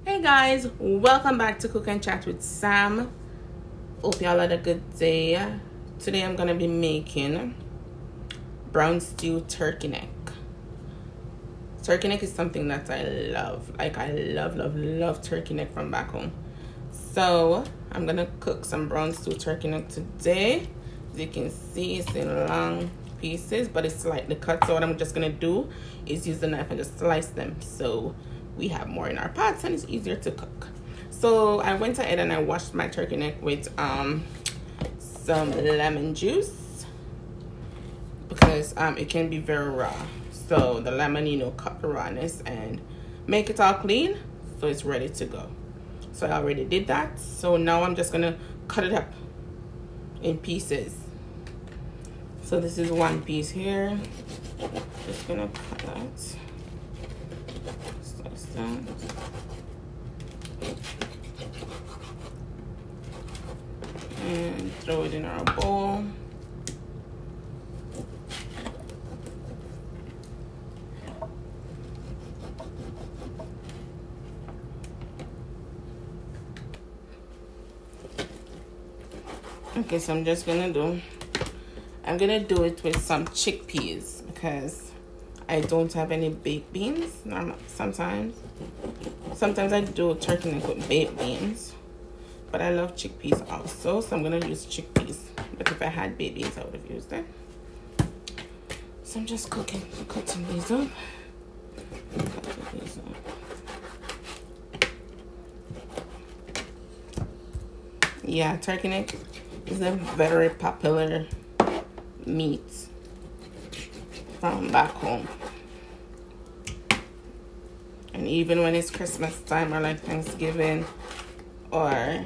Hey guys, welcome back to Cook and Chat with Sam. Hope y'all had a good day. Today I'm gonna be making brown stew turkey neck. Turkey neck is something that I love. Like I love turkey neck from back home. So I'm gonna cook some brown stew turkey neck today. As you can see, it's in long pieces, but it's slightly cut. So what I'm just gonna do is use the knife and just slice them so we have more in our pots and it's easier to cook. So I went ahead and I washed my turkey neck with some lemon juice because it can be very raw. So the lemon, cut the rawness and make it all clean so it's ready to go. So I already did that. So now I'm just gonna cut it up in pieces. So this is one piece here. Just gonna cut that. Slice that. And throw it in our bowl. Okay, so I'm gonna do it with some chickpeas because I don't have any baked beans. Sometimes I do turkey neck with baked beans, but I love chickpeas also, so I'm gonna use chickpeas. But if I had baked beans, I would have used it. So I'm just cutting these up. Yeah, turkey neck is a very popular meat from back home. And even when it's Christmas time or like Thanksgiving or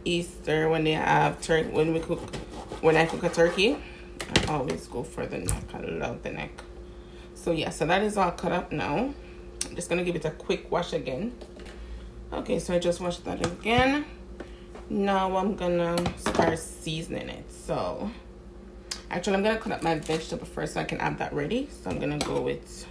Easter, when they have turkey, when I cook a turkey, I always go for the neck. I love the neck. So yeah, so that is all cut up now. I'm just gonna give it a quick wash again. Okay, so I just washed that again. Now I'm gonna start seasoning it. So actually I'm gonna cut up my vegetable first so I can have that ready. So I'm gonna go with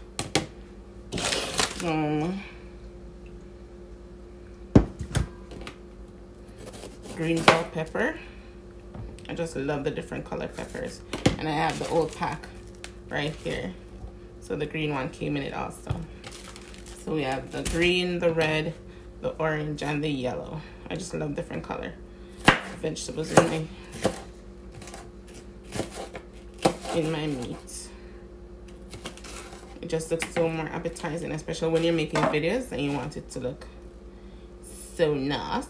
green bell pepper. I just love the different color peppers. And I have the old pack right here. So the green one came in it also. So we have the green, the red, the orange, and the yellow. I just love different color vegetables in my meat. It just looks so more appetizing, especially when you're making videos and you want it to look so nice.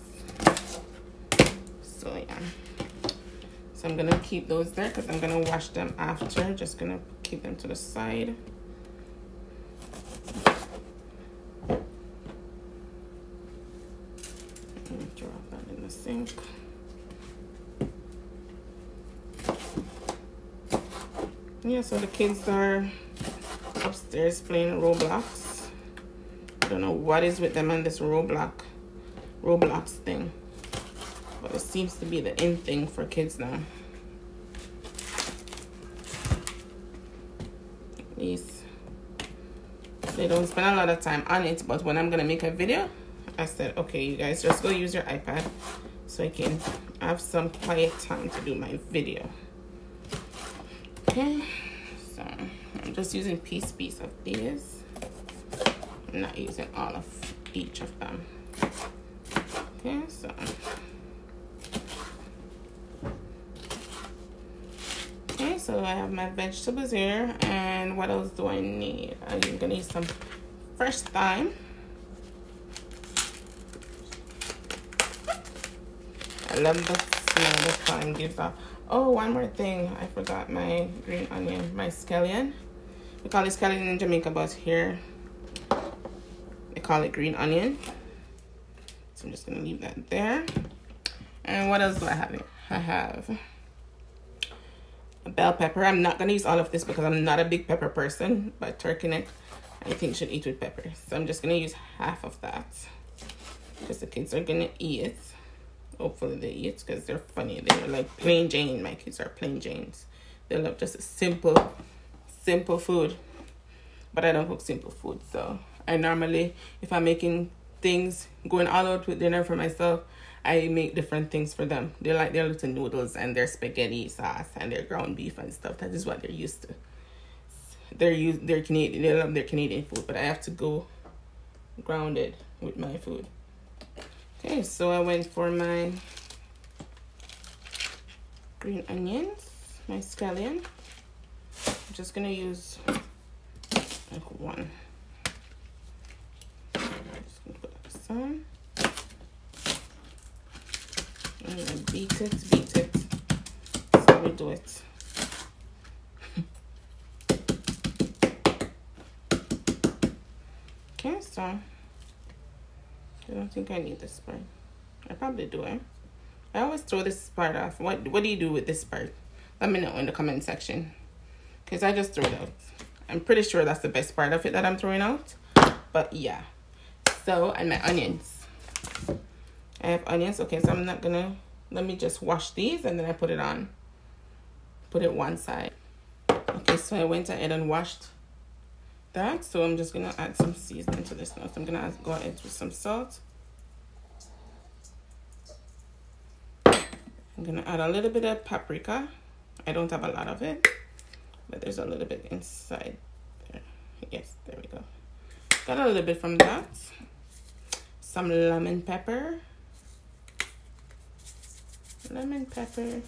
So yeah. So I'm gonna keep those there because I'm gonna wash them after. Just gonna keep them to the side. Drop that in the sink. Yeah, so the kids are upstairs playing Roblox. I don't know what is with them and this Roblox thing, but it seems to be the in thing for kids now. At least they don't spend a lot of time on it, but when I'm gonna make a video, I said, okay, you guys just go use your iPad so I can have some quiet time to do my video. Okay, so I'm just using piece of these. I'm not using all of each of them. Okay, so I have my vegetables here, and what else do I need? I'm gonna use some fresh thyme. I love the smell the thyme gives off. Oh, one more thing. I forgot my green onion, my scallion. We call it scallion in Jamaica, but here they call it green onion. So I'm just gonna leave that there. And what else do I have here? I have a bell pepper. I'm not gonna use all of this because I'm not a big pepper person, but turkey neck I think should eat with pepper. So I'm just gonna use half of that because the kids are gonna eat it. Hopefully they eat because they're funny. They're like plain Jane. My kids are plain Janes. They love just a simple food. But I don't cook simple food. So I normally, if I'm making things, going all out with dinner for myself, I make different things for them. They like their little noodles and their spaghetti sauce and their ground beef and stuff. That is what they're used to. They're Canadian. They love their Canadian food, but I have to go grounded with my food. Okay, so I went for my green onions, my scallion. I'm just gonna use like one. Just gonna put some. I'm gonna beat it. So we do it. Okay, so I don't think I need this part. I probably do, eh? I always throw this part off. What do you do with this part? Let me know in the comment section. Because I just threw it out. I'm pretty sure that's the best part of it that I'm throwing out. But yeah. So, and my onions. I have onions. Okay, so I'm not gonna... Let me just wash these and then I put it on. Put it one side. Okay, so I went ahead and washed that. So I'm just gonna add some seasoning to this now. So I'm gonna go ahead with some salt. I'm gonna add a little bit of paprika. I don't have a lot of it, but there's a little bit inside there. Yes, there we go. Got a little bit from that. Some lemon pepper. Lemon pepper.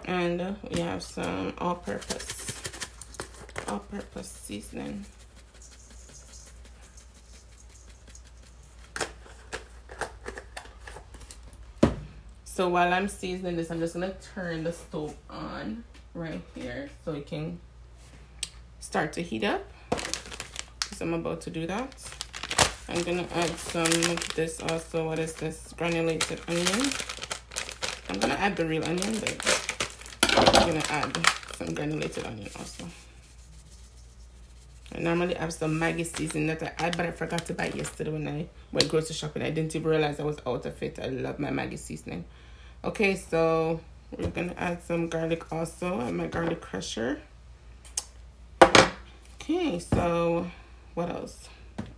And we have some all-purpose seasoning. So while I'm seasoning this, I'm just gonna turn the stove on right here so it can start to heat up. Because I'm about to do that. I'm gonna add some of this also. What is this? Granulated onion. I'm gonna add the real onion, but I'm gonna add some granulated onion also. I normally have some Maggi seasoning that I add, but I forgot to buy it yesterday when I went grocery shopping. I didn't even realize I was out of it. I love my Maggi seasoning. Okay, so we're gonna add some garlic also and my garlic crusher. Okay, so what else?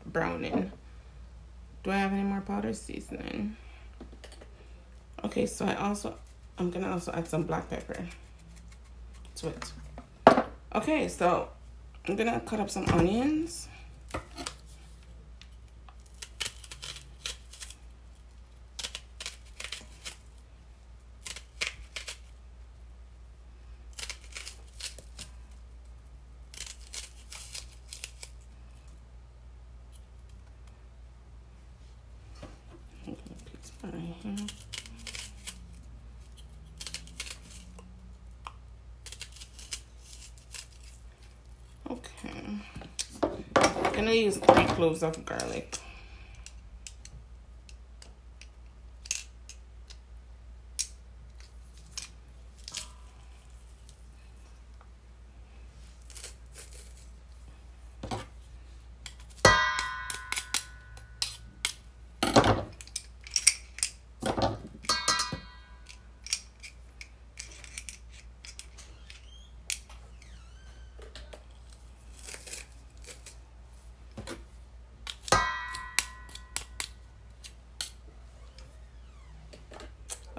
Browning. Do I have any more powder seasoning? Okay, so I'm gonna also add some black pepper to it. Okay, so I'm gonna cut up some onions. I'm gonna piece right here. I'm gonna use 3 cloves of garlic.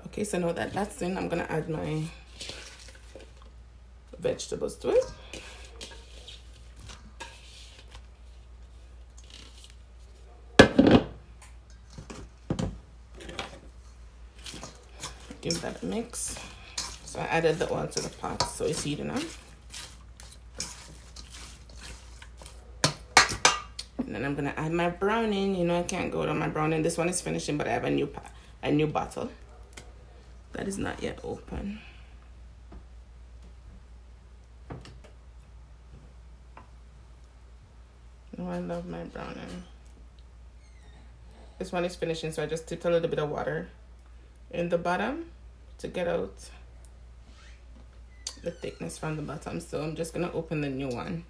Okay, so now that that's in, I'm gonna add my vegetables to it. Give that a mix. So I added the oil to the pot, so it's heating up. And then I'm gonna add my browning. You know I can't go without my browning. This one is finishing, but I have a new bottle that is not yet open. Oh, I love my browning. This one is finishing, so I just tipped a little bit of water in the bottom to get out the thickness from the bottom. So I'm just gonna open the new one.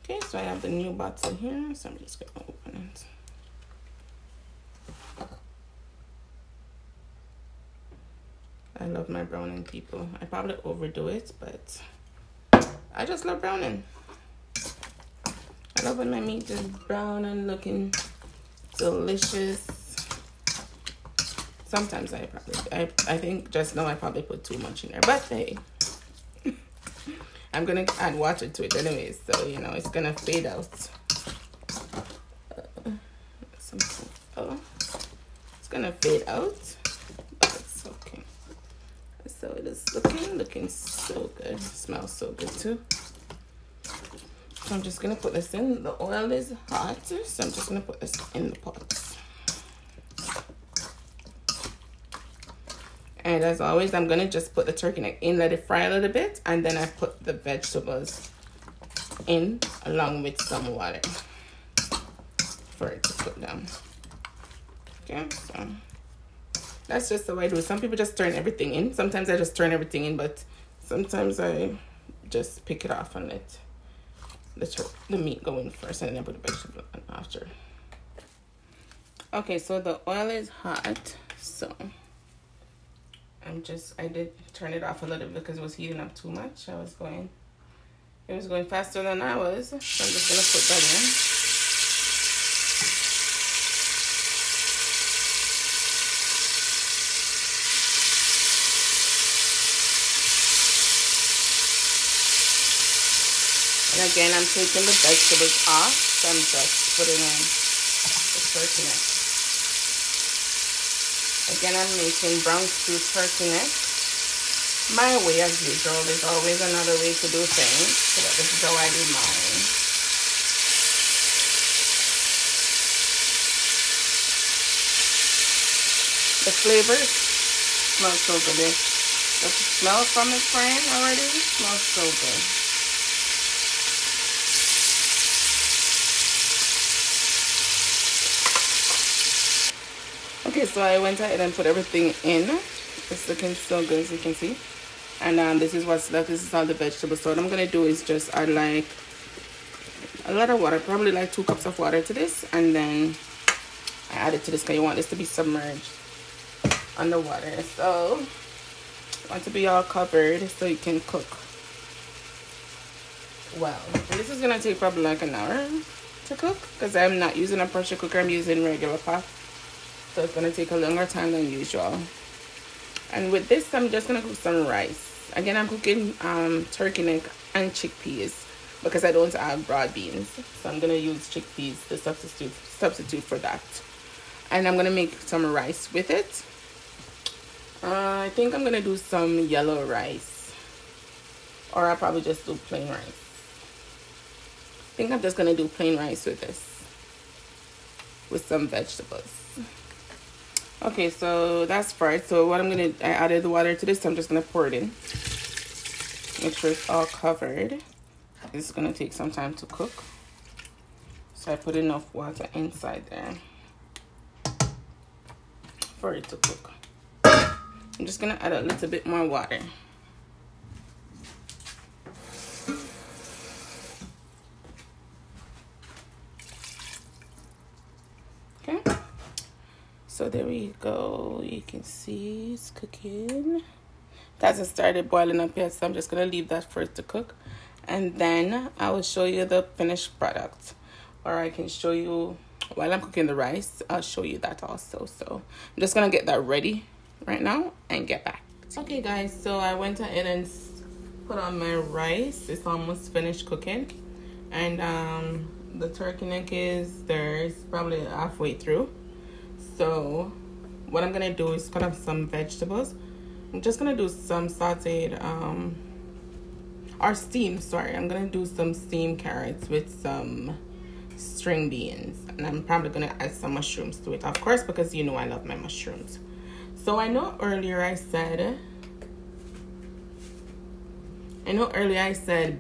Okay, so I have the new bottle here, so I'm just gonna open it. I love my browning, people. I probably overdo it, but I just love browning. I love when my meat is brown and looking delicious. Sometimes I think just now I probably put too much in there, but hey, I'm gonna add water to it anyways, so you know it's gonna fade out. It's gonna fade out, but it's okay. So it is looking so good. It smells so good too. So I'm just gonna put this in. The oil is hot, so I'm just gonna put this in the pot. And as always, I'm gonna just put the turkey neck in, let it fry a little bit, and then I put the vegetables in along with some water for it to cook down. Okay, so that's just the way I do it. Some people just turn everything in. Sometimes I just turn everything in, but sometimes I just pick it off and let the meat go in first, and then I put the vegetable in after. Okay, so the oil is hot, so I did turn it off a little bit because it was heating up too much. It was going faster than I was, so I'm just gonna put that in. And again, I'm taking the vegetables off, so I'm just putting in the turkey neck. Again, I'm making brown stew turkey neck my way as usual. There's always another way to do things, but this is how I do mine. The flavors smell so good. The smell from it frying already smells so good. Okay, so I went ahead and put everything in. It's looking so good, as you can see. And this is what's left. This is all the vegetables. So what I'm gonna do is just add like a lot of water, probably like 2 cups of water to this, and then I add it to this because you want this to be submerged underwater. So you want to be all covered so you can cook well. And this is gonna take probably like an hour to cook because I'm not using a pressure cooker. I'm using regular pot. So it's going to take a longer time than usual. And with this, I'm just going to cook some rice. Again, I'm cooking turkey neck and chickpeas because I don't have broad beans. So I'm going to use chickpeas to substitute for that. And I'm going to make some rice with it. I think I'm going to do some yellow rice. Or I'll probably just do plain rice. I think I'm just going to do plain rice with this. With some vegetables. Okay, so that's fried. So what I added the water to this, so I'm just gonna pour it in. Make sure it's all covered. It's gonna take some time to cook. So I put enough water inside there for it to cook. I'm just gonna add a little bit more water. Okay. So there we go. You can see it's cooking. It hasn't started boiling up yet, so I'm just gonna leave that for it to cook, and then I will show you the finished product, or I can show you while I'm cooking the rice. I'll show you that also. So I'm just gonna get that ready right now and get back. Okay, guys. So I went ahead and put on my rice. It's almost finished cooking, and the turkey neck is there. It's probably halfway through. So what I'm gonna do is cut up some vegetables. I'm just gonna do some sauteed or steamed, sorry. I'm gonna do some steamed carrots with some string beans, and I'm probably gonna add some mushrooms to it, of course, because you know I love my mushrooms. So I know earlier I said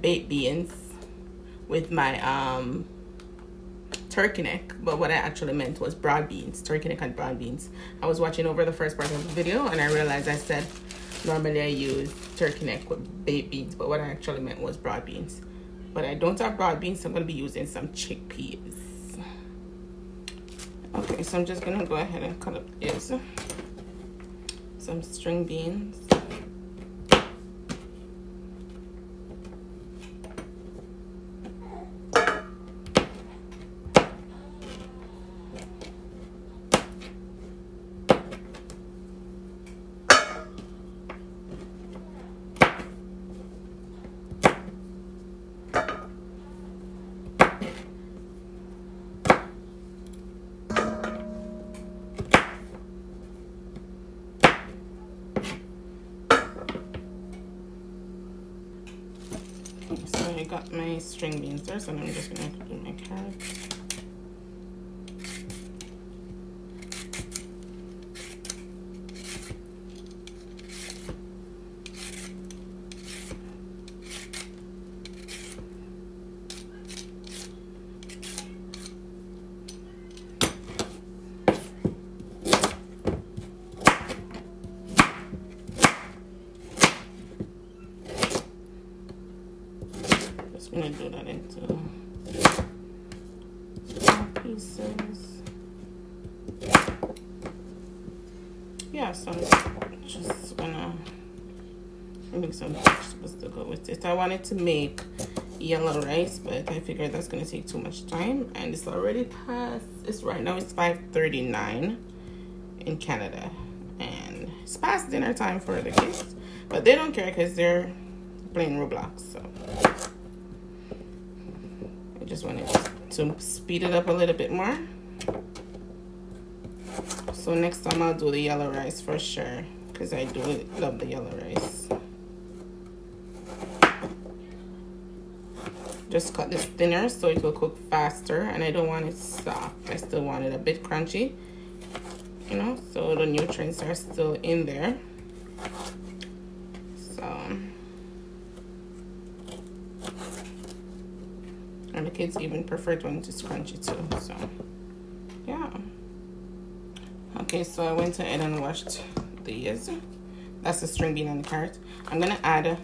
baked beans with my turkey neck, but what I actually meant was broad beans, turkey neck and broad beans. I was watching over the first part of the video and I realized I said normally I use turkey neck with baked beans, but what I actually meant was broad beans. But I don't have broad beans, so I'm going to be using some chickpeas. Okay, so I'm just going to go ahead and cut up this. Some string beans. my string beans there, so I'm just gonna do my carrots. I'm gonna do that into pieces. Yeah, so I'm just gonna make some vegetables to go with it. I wanted to make yellow rice, but I figured that's gonna take too much time, and it's already past. It's right now it's 5:39 in Canada, and it's past dinner time for the kids, but they don't care because they're playing Roblox. So I just wanted to speed it up a little bit more. So next time I'll do the yellow rice for sure, because I do love the yellow rice. Just cut this thinner so it will cook faster, and I don't want it soft. I still want it a bit crunchy, you know, so the nutrients are still in there. So, and the kids even prefer it when it is crunchy too, so yeah. Okay, so I went ahead and washed these. That's the string bean and the carrot. I'm gonna add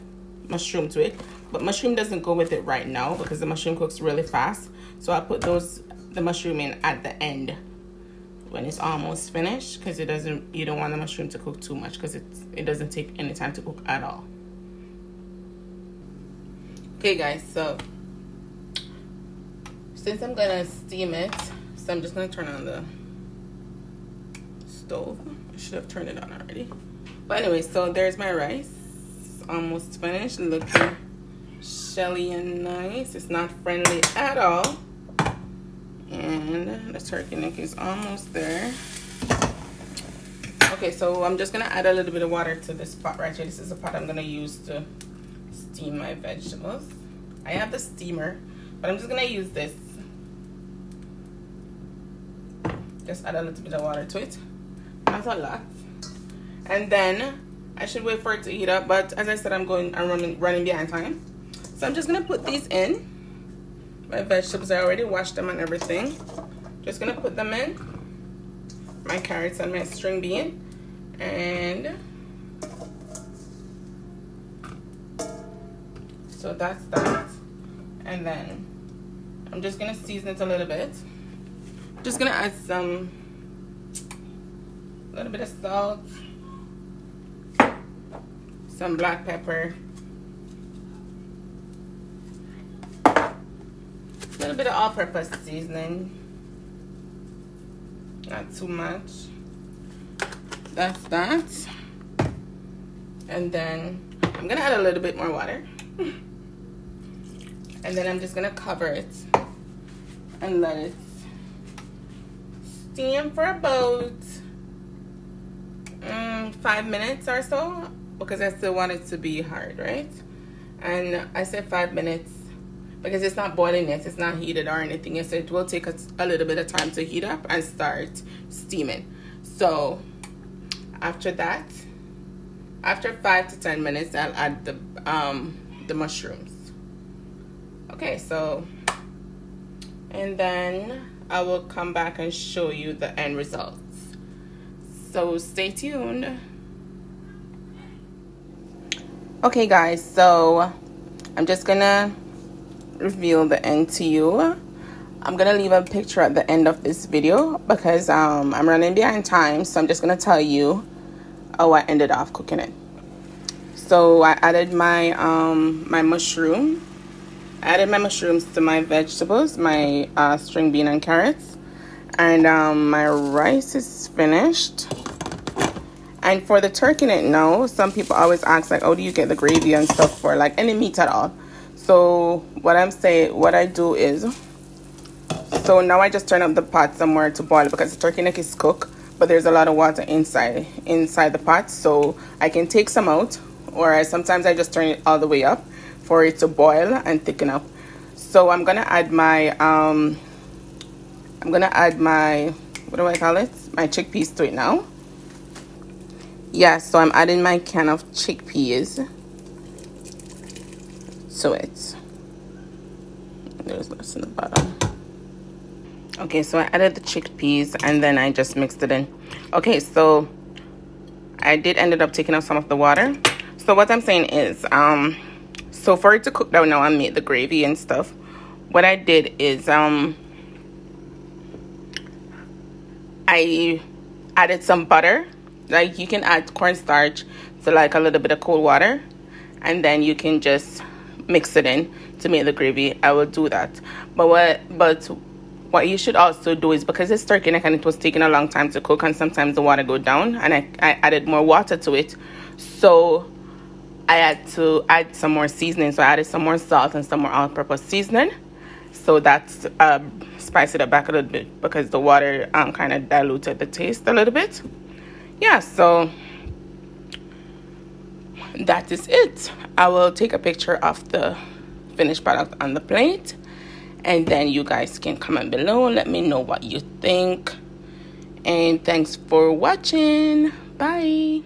mushroom to it, but mushroom doesn't go with it right now because the mushroom cooks really fast. So I put the mushroom in at the end when it's almost finished, because you don't want the mushroom to cook too much, because it doesn't take any time to cook at all. Okay guys, so since I'm gonna steam it, so I'm just gonna turn on the stove. I should have turned it on already. But anyway, so there's my rice. It's almost finished, looking shelly and nice. It's not friendly at all. And the turkey neck is almost there. Okay, so I'm just gonna add a little bit of water to this pot right here. This is a pot I'm gonna use to steam my vegetables. I have the steamer, but I'm just gonna use this. Just add a little bit of water to it. Not a lot. And then I should wait for it to heat up, but as I said, I'm running behind time. So I'm just gonna put these in. My vegetables, I already washed them and everything. Just gonna put them in. My carrots and my string bean. And so that's that. And then I'm just gonna season it a little bit. Just gonna add a little bit of salt, some black pepper, a little bit of all-purpose seasoning, not too much. That's that. And then I'm gonna add a little bit more water. And then I'm just gonna cover it and let it steam for about 5 minutes or so, because I still want it to be hard, right? And I said 5 minutes because it's not boiling yet, it's not heated or anything yet, so it will take us a little bit of time to heat up and start steaming. So after that, after 5 to 10 minutes, I'll add the mushrooms. Okay, so, and then I will come back and show you the end results. So stay tuned. Okay guys, so I'm just gonna reveal the end to you. I'm gonna leave a picture at the end of this video because I'm running behind time, so I'm just gonna tell you how I ended off cooking it. So I added my my mushroom. I added my mushrooms to my vegetables, my string bean and carrots, and my rice is finished. And for the turkey neck now, some people always ask like, how do you get the gravy and stuff for like any meat at all? So what I do is, so now I just turn up the pot somewhere to boil because the turkey neck is cooked, but there's a lot of water inside the pot, so I can take some out, or sometimes I just turn it all the way up for it to boil and thicken up. So I'm gonna add my what do I call it? My chickpeas to it now. Yeah, so I'm adding my can of chickpeas to it. There's less in the bottom. Okay, so I added the chickpeas and then I just mixed it in. Okay, so I did ended up taking out some of the water. So what I'm saying is, so for it to cook down now and make the gravy and stuff, what I did is I added some butter. Like, you can add cornstarch to like a little bit of cold water, and then you can just mix it in to make the gravy. I will do that. But what you should also do is, because it's turkey neck and it was taking a long time to cook and sometimes the water go down, and I added more water to it, so I had to add some more seasoning. So I added some more salt and some more all-purpose seasoning, so that's spice it up back a little bit, because the water kind of diluted the taste a little bit. Yeah, so that is it. I will take a picture of the finished product on the plate, and then you guys can comment below and let me know what you think. And thanks for watching. Bye.